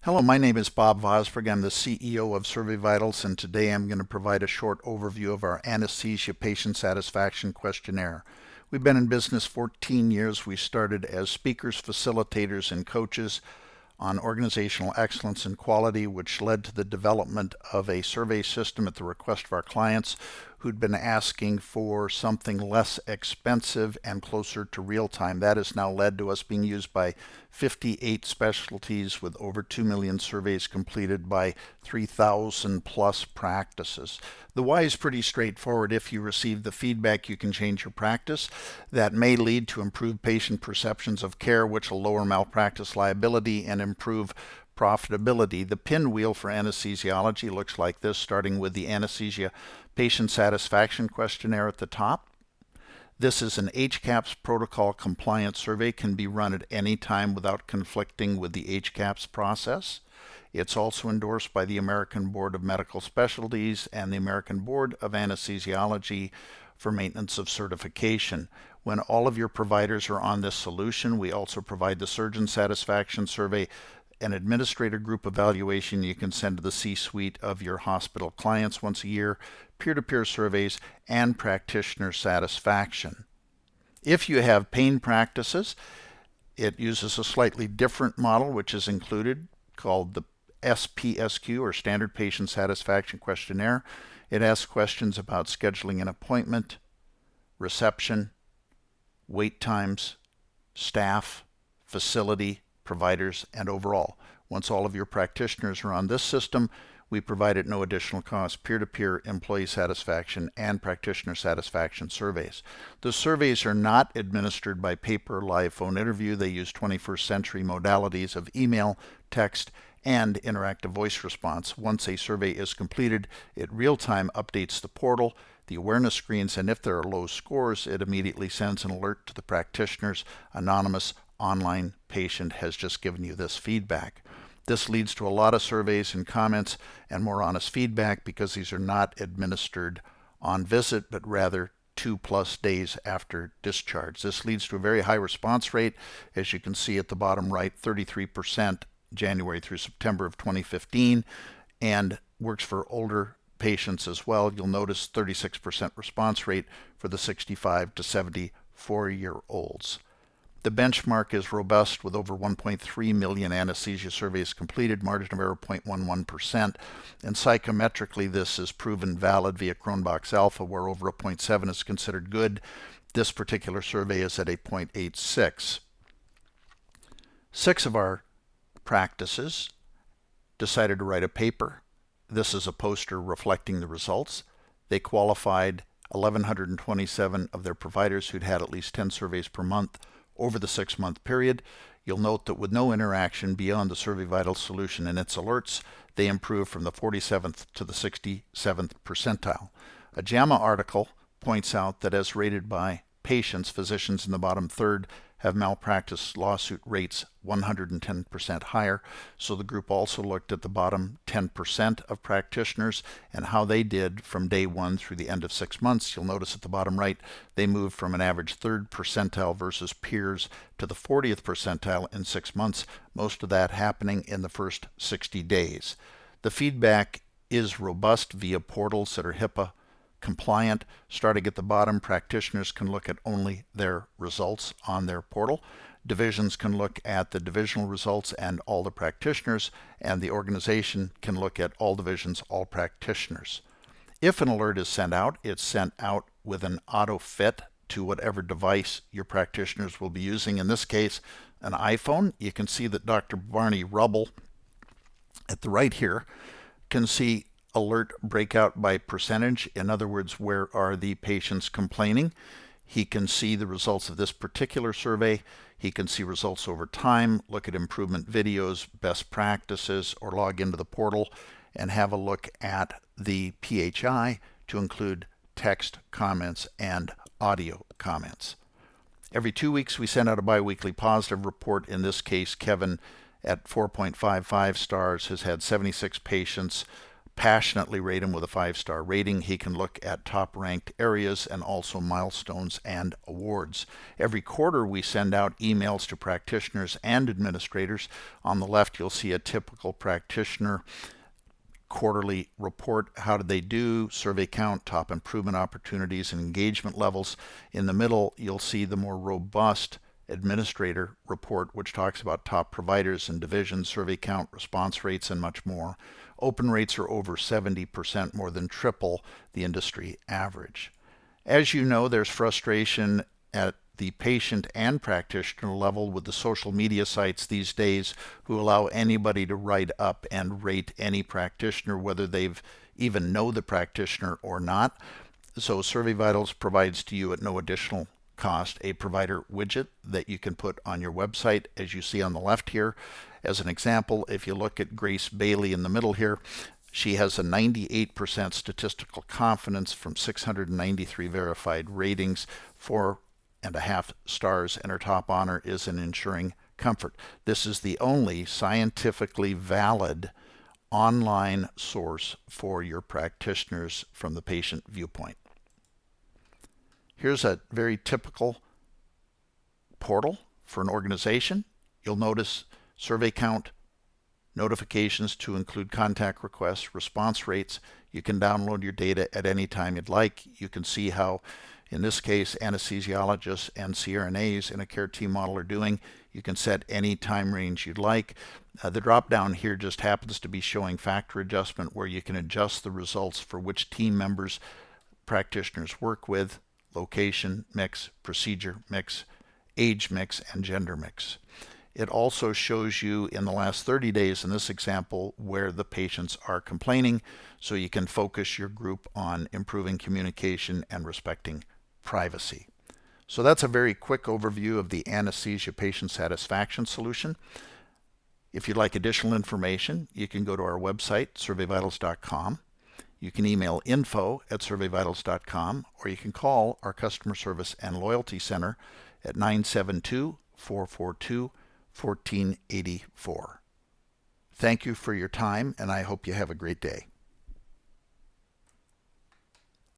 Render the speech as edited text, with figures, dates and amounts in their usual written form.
Hello, my name is Bob Vosberg. I'm the CEO of SurveyVitals, and today I'm going to provide a short overview of our Anesthesia Patient Satisfaction Questionnaire. We've been in business 14 years. We started as speakers, facilitators, and coaches on organizational excellence and quality, which led to the development of a survey system at the request of our clients who'd been asking for something less expensive and closer to real time. That has now led to us being used by 58 specialties with over 2 million surveys completed by 3,000 plus practices. The why is pretty straightforward. If you receive the feedback, you can change your practice. That may lead to improved patient perceptions of care, which will lower malpractice liability and improve profitability. The pinwheel for anesthesiology looks like this, starting with the Anesthesia Patient Satisfaction Questionnaire at the top. This is an HCAHPS protocol compliance survey, can be run at any time without conflicting with the HCAHPS process. It's also endorsed by the American Board of Medical Specialties and the American Board of Anesthesiology for maintenance of certification. When all of your providers are on this solution, we also provide the Surgeon Satisfaction Survey, an administrator group evaluation you can send to the C-suite of your hospital clients once a year, peer-to-peer surveys, and practitioner satisfaction. If you have pain practices, it uses a slightly different model, which is included, called the SPSQ, or Standard Patient Satisfaction Questionnaire. It asks questions about scheduling an appointment, reception, wait times, staff, facility, providers, and overall. Once all of your practitioners are on this system, we provide at no additional cost peer-to-peer employee satisfaction and practitioner satisfaction surveys. The surveys are not administered by paper or live phone interview. They use 21st century modalities of email, text, and interactive voice response. Once a survey is completed, it real-time updates the portal, the awareness screens, and if there are low scores, it immediately sends an alert to the practitioner's anonymous online patient has just given you this feedback. This leads to a lot of surveys and comments and more honest feedback because these are not administered on visit, but rather 2+ days after discharge. This leads to a very high response rate. As you can see at the bottom right, 33% January through September of 2015, and works for older patients as well. You'll notice 36% response rate for the 65 to 74-year-olds. The benchmark is robust with over 1.3 million anesthesia surveys completed, margin of error 0.11%, and psychometrically this is proven valid via Cronbach's alpha, where over a 0.7 is considered good. This particular survey is at a 0.86. 6 of our practices decided to write a paper. This is a poster reflecting the results. They qualified 1,127 of their providers who'd had at least 10 surveys per month over the 6-month period. You'll note that with no interaction beyond the SurveyVitals solution and its alerts, they improved from the 47th to the 67th percentile. A JAMA article points out that as rated by patients, physicians in the bottom third have malpractice lawsuit rates 110% higher. So the group also looked at the bottom 10% of practitioners and how they did from day 1 through the end of 6 months. You'll notice at the bottom right, they moved from an average 3rd percentile versus peers to the 40th percentile in 6 months, most of that happening in the first 60 days. The feedback is robust via portals that are HIPAA compliant. Starting at the bottom, practitioners can look at only their results on their portal. Divisions can look at the divisional results and all the practitioners, and the organization can look at all divisions, all practitioners. If an alert is sent out, it's sent out with an auto fit to whatever device your practitioners will be using. In this case, an iPhone. You can see that Dr. Barney Rubble at the right here can see alert breakout by percentage. In other words, where are the patients complaining? He can see the results of this particular survey. He can see results over time, look at improvement videos, best practices, or log into the portal and have a look at the PHI to include text comments and audio comments. Every 2 weeks, we send out a biweekly positive report. In this case, Kevin at 4.55 stars has had 76 patients passionately rate him with a 5-star rating. He can look at top-ranked areas and also milestones and awards. Every quarter we send out emails to practitioners and administrators. On the left you'll see a typical practitioner quarterly report. How did they do? Survey count, top improvement opportunities, and engagement levels. In the middle you'll see the more robust administrator report, which talks about top providers and divisions, survey count, response rates, and much more. Open rates are over 70%, more than triple the industry average. As you know, there's frustration at the patient and practitioner level with the social media sites these days who allow anybody to write up and rate any practitioner, whether they've even know the practitioner or not. So SurveyVitals provides to you at no additional cost a provider widget that you can put on your website, as you see on the left here. As an example, if you look at Grace Bailey in the middle here, she has a 98% statistical confidence from 693 verified ratings, 4.5 stars, and her top honor is in ensuring comfort. This is the only scientifically valid online source for your practitioners from the patient viewpoint. Here's a very typical portal for an organization. You'll notice survey count, notifications to include contact requests, response rates. You can download your data at any time you'd like. You can see how, in this case, anesthesiologists and CRNAs in a care team model are doing. You can set any time range you'd like. The drop down here just happens to be showing factor adjustment, where you can adjust the results for which team members practitioners work with, location mix, procedure mix, age mix, and gender mix. It also shows you in the last 30 days in this example where the patients are complaining, so you can focus your group on improving communication and respecting privacy. So that's a very quick overview of the anesthesia patient satisfaction solution. If you'd like additional information, you can go to our website, SurveyVitals.com. You can email info@surveyvitals.com, or you can call our customer service and loyalty center at 972-442-1484. Thank you for your time, and I hope you have a great day.